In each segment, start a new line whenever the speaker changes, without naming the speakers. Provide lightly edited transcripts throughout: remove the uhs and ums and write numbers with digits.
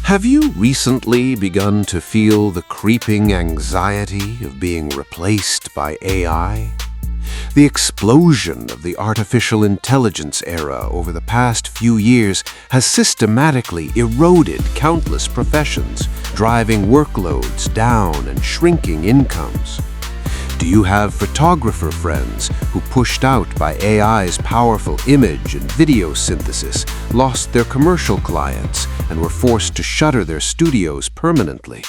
Have you recently begun to feel the creeping anxiety of being replaced by AI? The explosion of the artificial intelligence era over the past few years has systematically eroded countless professions, driving workloads down and shrinking incomes. Do you have photographer friends who, pushed out by AI's powerful image and video synthesis, lost their commercial clients and were forced to shutter their studios permanently?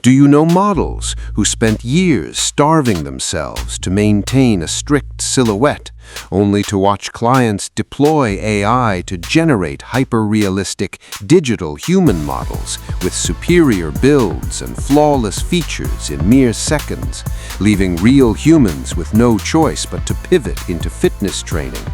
Do you know models who spent years starving themselves to maintain a strict silhouette, only to watch clients deploy AI to generate hyper-realistic digital human models with superior builds and flawless features in mere seconds, leaving real humans with no choice but to pivot into fitness training?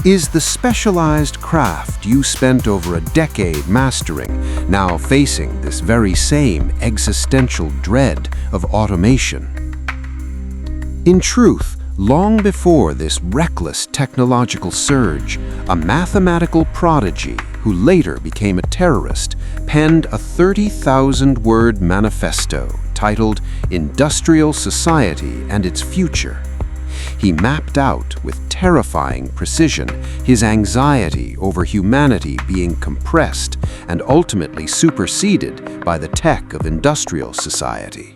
Is the specialized craft you spent over a decade mastering now facing this very same existential dread of automation? In truth, long before this reckless technological surge, a mathematical prodigy who later became a terrorist penned a 30,000-word manifesto titled Industrial Society and Its Future. He mapped out with terrifying precision his anxiety over humanity being compressed and ultimately superseded by the tech of industrial society.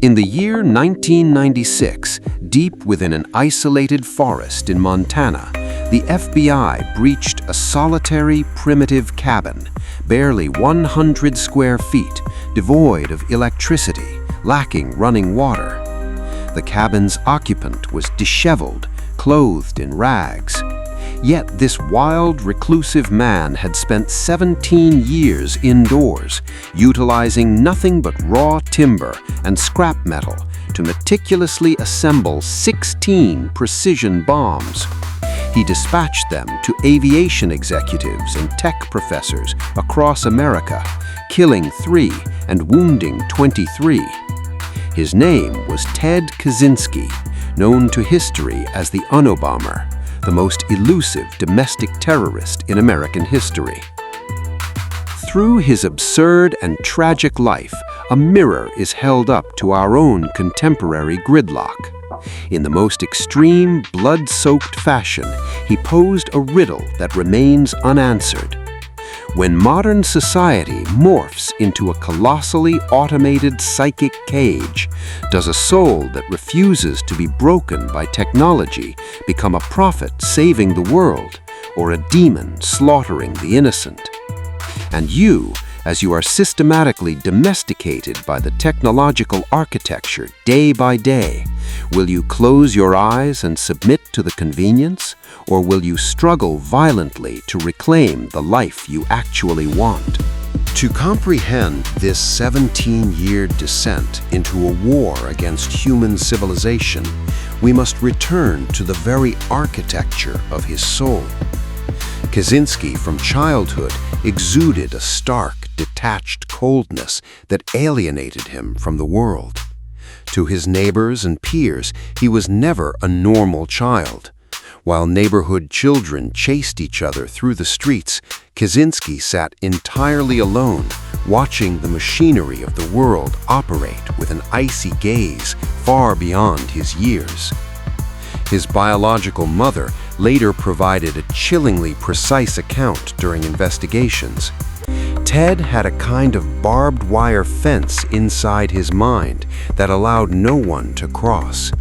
In the year 1996, deep within an isolated forest in Montana, the FBI breached a solitary, primitive cabin, barely 100 square feet, devoid of electricity, lacking running water. The cabin's occupant was disheveled, clothed in rags. Yet this wild, reclusive man had spent 17 years indoors, utilizing nothing but raw timber and scrap metal to meticulously assemble 16 precision bombs. He dispatched them to aviation executives and tech professors across America, killing 3 and wounding 23. His name was Ted Kaczynski, known to history as the Unabomber, the most elusive domestic terrorist in American history. Through his absurd and tragic life, a mirror is held up to our own contemporary gridlock. In the most extreme, blood-soaked fashion, he posed a riddle that remains unanswered. When modern society morphs into a colossally automated psychic cage, does a soul that refuses to be broken by technology become a prophet saving the world, or a demon slaughtering the innocent? And you, as you are systematically domesticated by the technological architecture day by day, will you close your eyes and submit to the convenience, or will you struggle violently to reclaim the life you actually want? To comprehend this 17-year descent into a war against human civilization, we must return to the very architecture of his soul. Kaczynski, from childhood, exuded a stark, detached coldness that alienated him from the world. To his neighbors and peers, he was never a normal child. While neighborhood children chased each other through the streets, Kaczynski sat entirely alone, watching the machinery of the world operate with an icy gaze far beyond his years. His biological mother later provided a chillingly precise account during investigations. Ted had a kind of barbed wire fence inside his mind that allowed no one to cross.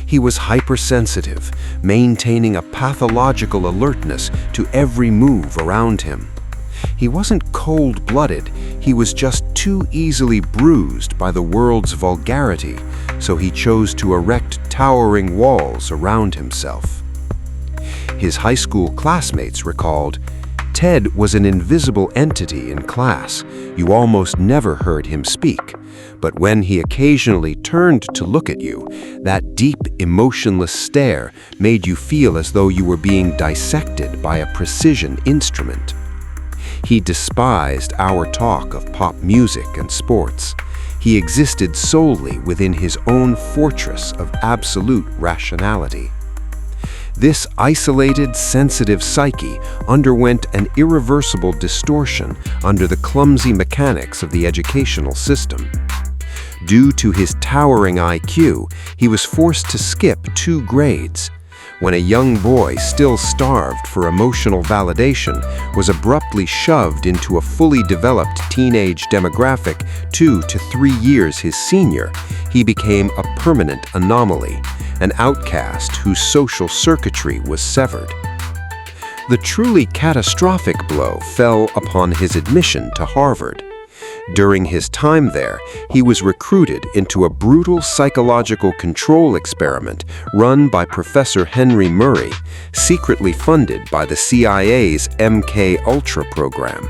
He was hypersensitive, maintaining a pathological alertness to every move around him. He wasn't cold-blooded, he was just too easily bruised by the world's vulgarity, so he chose to erect towering walls around himself. His high school classmates recalled, "Ted was an invisible entity in class. You almost never heard him speak. But when he occasionally turned to look at you, that deep, emotionless stare made you feel as though you were being dissected by a precision instrument." He despised our talk of pop music and sports. He existed solely within his own fortress of absolute rationality. This isolated, sensitive psyche underwent an irreversible distortion under the clumsy mechanics of the educational system. Due to his towering IQ, he was forced to skip 2 grades. When a young boy still starved for emotional validation was abruptly shoved into a fully developed teenage demographic 2 to 3 years his senior, he became a permanent anomaly, an outcast whose social circuitry was severed. The truly catastrophic blow fell upon his admission to Harvard. During his time there, he was recruited into a brutal psychological control experiment run by Professor Henry Murray, secretly funded by the CIA's MK-Ultra program.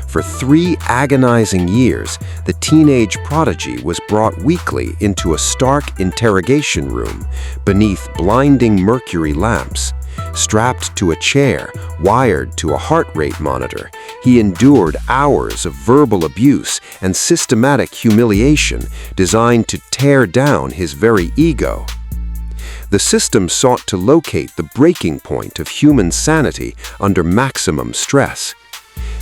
For 3 agonizing years, the teenage prodigy was brought weekly into a stark interrogation room beneath blinding mercury lamps. Strapped to a chair, wired to a heart rate monitor, he endured hours of verbal abuse and systematic humiliation designed to tear down his very ego. The system sought to locate the breaking point of human sanity under maximum stress.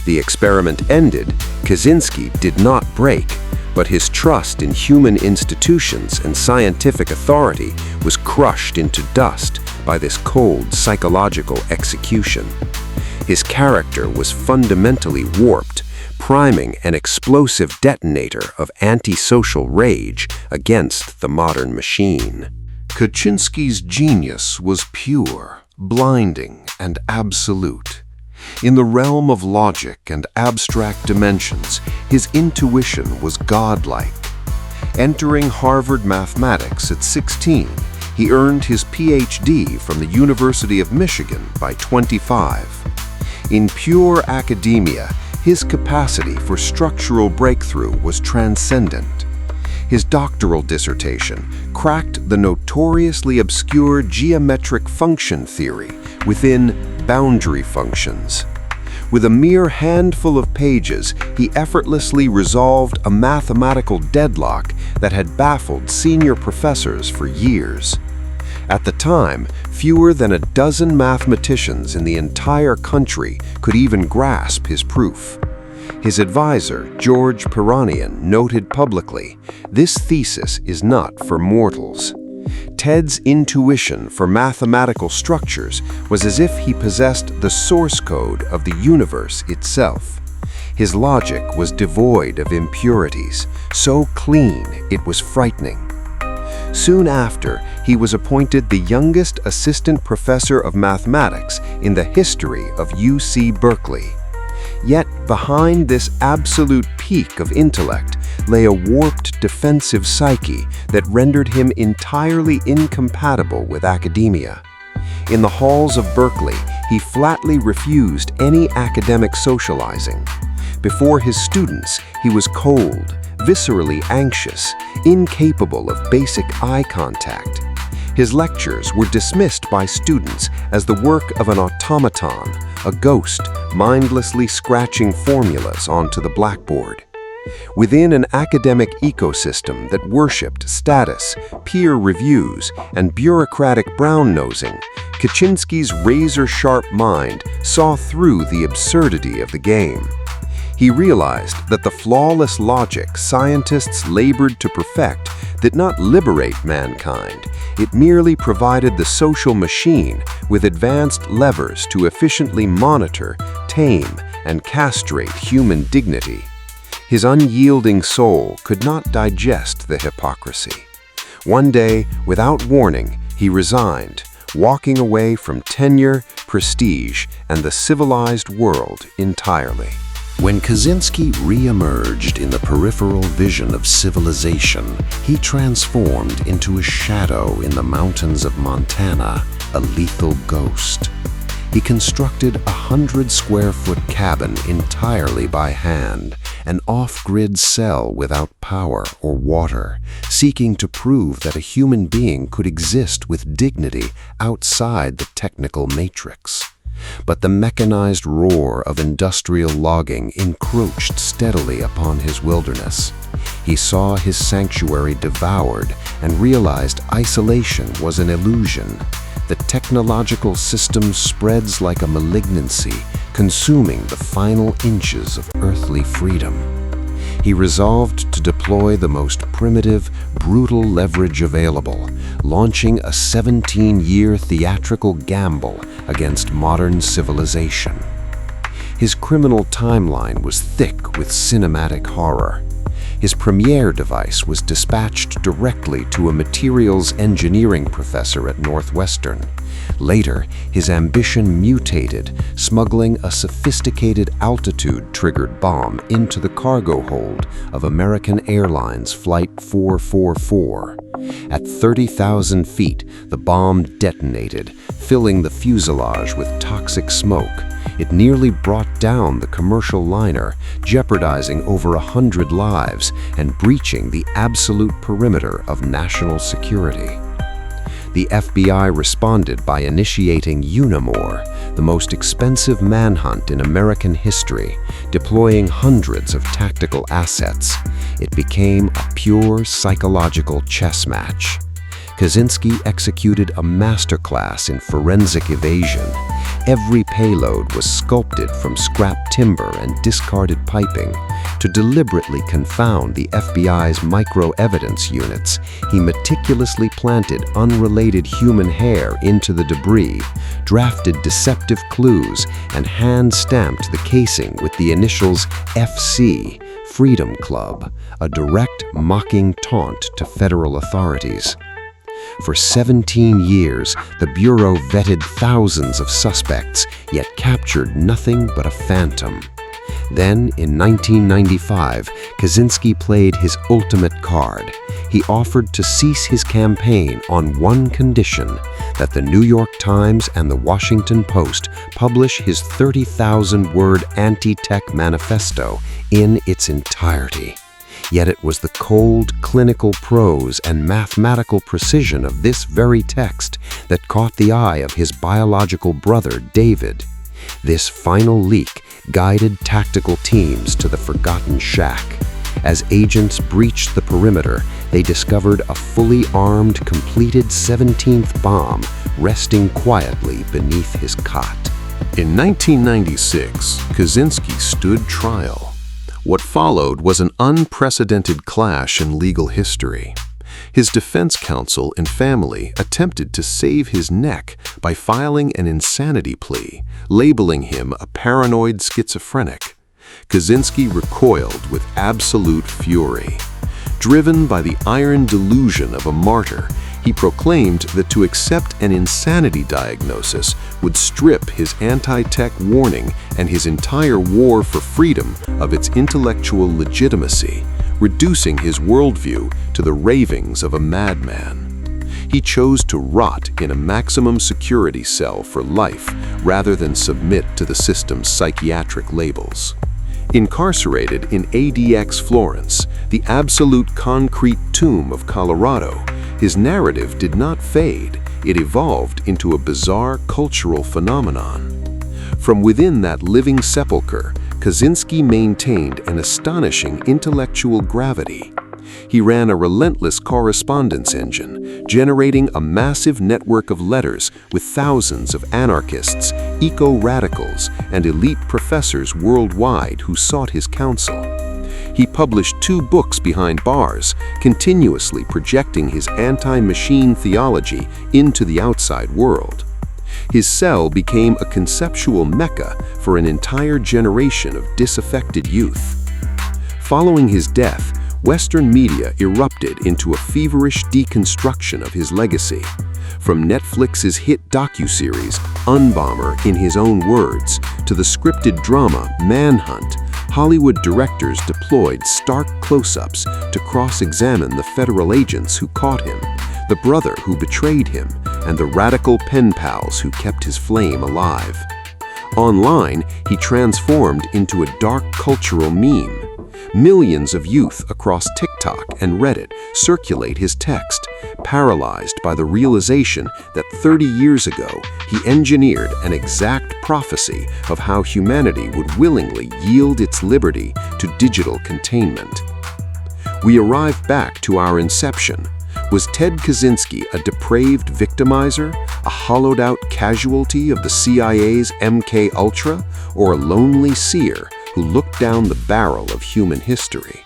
The experiment ended, Kaczynski did not break, but his trust in human institutions and scientific authority was crushed into dust by this cold psychological execution. His character was fundamentally warped, priming an explosive detonator of antisocial rage against the modern machine. Kaczynski's genius was pure, blinding, and absolute. In the realm of logic and abstract dimensions, his intuition was godlike. Entering Harvard mathematics at 16, he earned his PhD from the University of Michigan by 25. In pure academia, his capacity for structural breakthrough was transcendent. His doctoral dissertation cracked the notoriously obscure geometric function theory within boundary functions. With a mere handful of pages, he effortlessly resolved a mathematical deadlock that had baffled senior professors for years. At the time, fewer than a dozen mathematicians in the entire country could even grasp his proof. His advisor, George Peronian, noted publicly, "This thesis is not for mortals." Ted's intuition for mathematical structures was as if he possessed the source code of the universe itself. His logic was devoid of impurities, so clean it was frightening. Soon after, he was appointed the youngest assistant professor of mathematics in the history of UC Berkeley. Yet behind this absolute peak of intellect lay a warped defensive psyche that rendered him entirely incompatible with academia. In the halls of Berkeley, he flatly refused any academic socializing. Before his students, he was cold, viscerally anxious, incapable of basic eye contact. His lectures were dismissed by students as the work of an automaton, a ghost mindlessly scratching formulas onto the blackboard. Within an academic ecosystem that worshipped status, peer reviews, and bureaucratic brown-nosing, Kaczynski's razor-sharp mind saw through the absurdity of the game. He realized that the flawless logic scientists labored to perfect did not liberate mankind. It merely provided the social machine with advanced levers to efficiently monitor, tame, and castrate human dignity. His unyielding soul could not digest the hypocrisy. One day, without warning, he resigned, walking away from tenure, prestige, and the civilized world entirely. When Kaczynski re-emerged in the peripheral vision of civilization, he transformed into a shadow in the mountains of Montana, a lethal ghost. He constructed a 100-square-foot cabin entirely by hand, an off-grid cell without power or water, seeking to prove that a human being could exist with dignity outside the technical matrix. But the mechanized roar of industrial logging encroached steadily upon his wilderness. He saw his sanctuary devoured and realized isolation was an illusion. the technological system spreads like a malignancy, consuming the final inches of earthly freedom. He resolved to deploy the most primitive, brutal leverage available, launching a 17-year theatrical gamble against modern civilization. His criminal timeline was thick with cinematic horror. His premiere device was dispatched directly to a materials engineering professor at Northwestern. Later, his ambition mutated, smuggling a sophisticated altitude-triggered bomb into the cargo hold of American Airlines Flight 444. At 30,000 feet, the bomb detonated, filling the fuselage with toxic smoke. It nearly brought down the commercial liner, jeopardizing over 100 lives and breaching the absolute perimeter of national security. The FBI responded by initiating Unimore, the most expensive manhunt in American history, deploying hundreds of tactical assets. It became a pure psychological chess match. Kaczynski executed a masterclass in forensic evasion. Every payload was sculpted from scrap timber and discarded piping. To deliberately confound the FBI's micro-evidence units, he meticulously planted unrelated human hair into the debris, drafted deceptive clues, and hand-stamped the casing with the initials FC, Freedom Club, a direct, mocking taunt to federal authorities. For 17 years, the Bureau vetted thousands of suspects, yet captured nothing but a phantom. Then, in 1995, Kaczynski played his ultimate card. He offered to cease his campaign on one condition, that the New York Times and the Washington Post publish his 30,000-word anti-tech manifesto in its entirety. Yet it was the cold, clinical prose and mathematical precision of this very text that caught the eye of his biological brother, David. This final leak guided tactical teams to the forgotten shack. As agents breached the perimeter, they discovered a fully armed, completed 17th bomb resting quietly beneath his cot.
In 1996, Kaczynski stood trial. What followed was an unprecedented clash in legal history. His defense counsel and family attempted to save his neck by filing an insanity plea, labeling him a paranoid schizophrenic. Kaczynski recoiled with absolute fury. Driven by the iron delusion of a martyr, he proclaimed that to accept an insanity diagnosis would strip his anti-tech warning and his entire war for freedom of its intellectual legitimacy, reducing his worldview to the ravings of a madman. He chose to rot in a maximum security cell for life rather than submit to the system's psychiatric labels. Incarcerated in ADX Florence, the absolute concrete tomb of Colorado, his narrative did not fade. It evolved into a bizarre cultural phenomenon. From within that living sepulcher, Kaczynski maintained an astonishing intellectual gravity. He ran a relentless correspondence engine, generating a massive network of letters with thousands of anarchists, eco-radicals, and elite professors worldwide who sought his counsel. He published 2 books behind bars, continuously projecting his anti-machine theology into the outside world. His cell became a conceptual mecca for an entire generation of disaffected youth. Following his death, Western media erupted into a feverish deconstruction of his legacy. From Netflix's hit docuseries, Unbomber in his own words, to the scripted drama Manhunt, Hollywood directors deployed stark close-ups to cross-examine the federal agents who caught him, the brother who betrayed him, and the radical pen pals who kept his flame alive. Online, he transformed into a dark cultural meme. Millions of youth across TikTok and Reddit circulate his text, paralyzed by the realization that 30 years ago he engineered an exact prophecy of how humanity would willingly yield its liberty to digital containment. We arrive back to our inception. Was Ted Kaczynski a depraved victimizer,
A hollowed-out casualty of the CIA's MK Ultra, or a lonely seer who looked down the barrel of human history?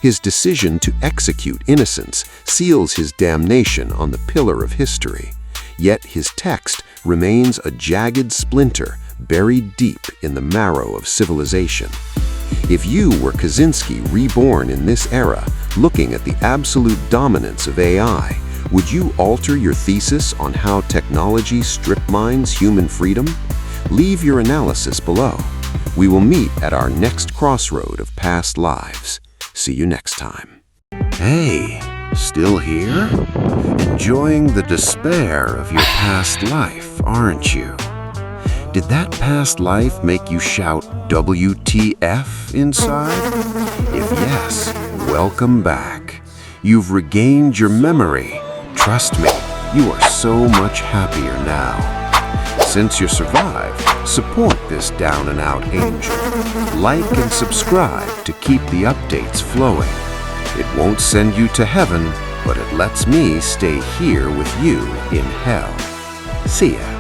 His decision to execute innocence seals his damnation on the pillar of history, yet his text remains a jagged splinter buried deep in the marrow of civilization. If you were Kaczynski reborn in this era, looking at the absolute dominance of AI, would you alter your thesis on how technology strip-mines human freedom? Leave your analysis below. We will meet at our next crossroad of past lives. See you next time. Hey, still here? Enjoying the despair of your past life, aren't you? Did that past life make you shout WTF inside? If yes, welcome back. You've regained your memory. Trust me, you are so much happier now. Since you survived, support this down-and-out angel. Like and subscribe to keep the updates flowing. It won't send you to heaven, but it lets me stay here with you in hell. See ya.